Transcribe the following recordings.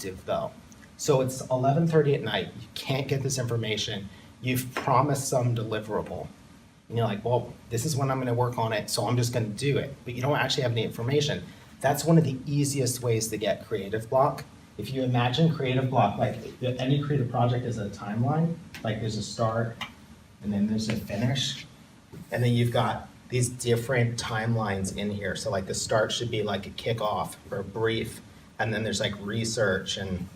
active though. So it's 11:30 at night, you can't get this information, you've promised some deliverable. And you're like, well, this is when I'm gonna work on it, so I'm just gonna do it. But you don't actually have any information. That's one of the easiest ways to get creative block. If you imagine creative block, like any creative project is a timeline, like there's a start, and then there's a finish, and then you've got these different timelines in here. So like the start should be like a kickoff or a brief, and then there's like research and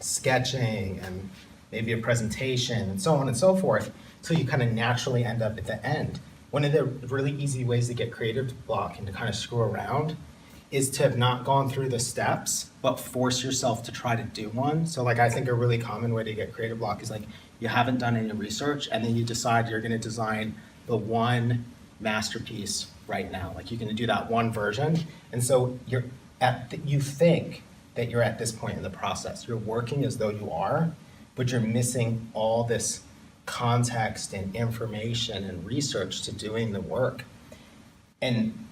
sketching and maybe a presentation and so on and so forth. So you kind of naturally end up at the end. One of the really easy ways to get creative block and to kind of screw around is to have not gone through the steps, but force yourself to try to do one. So like I think a really common way to get creative block is like you haven't done any research and then you decide you're gonna design the one masterpiece right now. Like you're gonna do that one version. And so you think that you're at this point in the process. You're working as though you are, but you're missing all this context and information and research to doing the work. And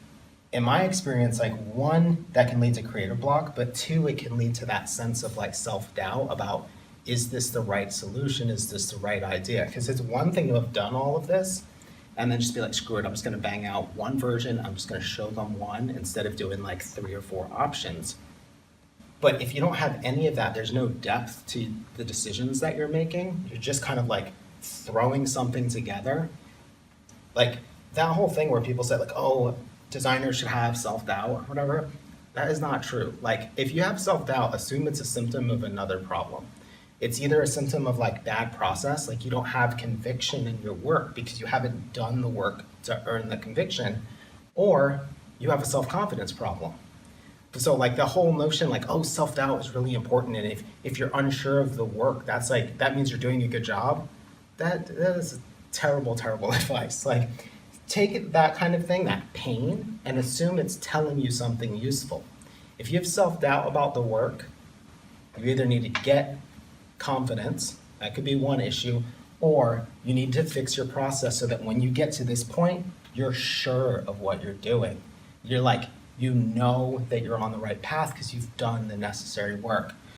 in my experience, like one, that can lead to creative block, but two, it can lead to that sense of like self-doubt about, is this the right solution? Is this the right idea? Because it's one thing to have done all of this and then just be like, screw it, I'm just gonna bang out one version, I'm just gonna show them one instead of doing like 3 or 4 options. But if you don't have any of that, there's no depth to the decisions that you're making. You're just kind of like throwing something together. Like that whole thing where people say like, oh, designers should have self-doubt or whatever, that is not true. Like if you have self-doubt, assume it's a symptom of another problem. It's either a symptom of like bad process, like you don't have conviction in your work because you haven't done the work to earn the conviction, or you have a self-confidence problem. So like the whole notion like, oh, self-doubt is really important, and if you're unsure of the work, that's like, that means you're doing a good job. That is terrible, terrible advice. Like take that kind of thing, that pain, and assume it's telling you something useful. If you have self-doubt about the work, you either need to get confidence, that could be one issue, or you need to fix your process so that when you get to this point, you're sure of what you're doing. You're like, you know that you're on the right path because you've done the necessary work.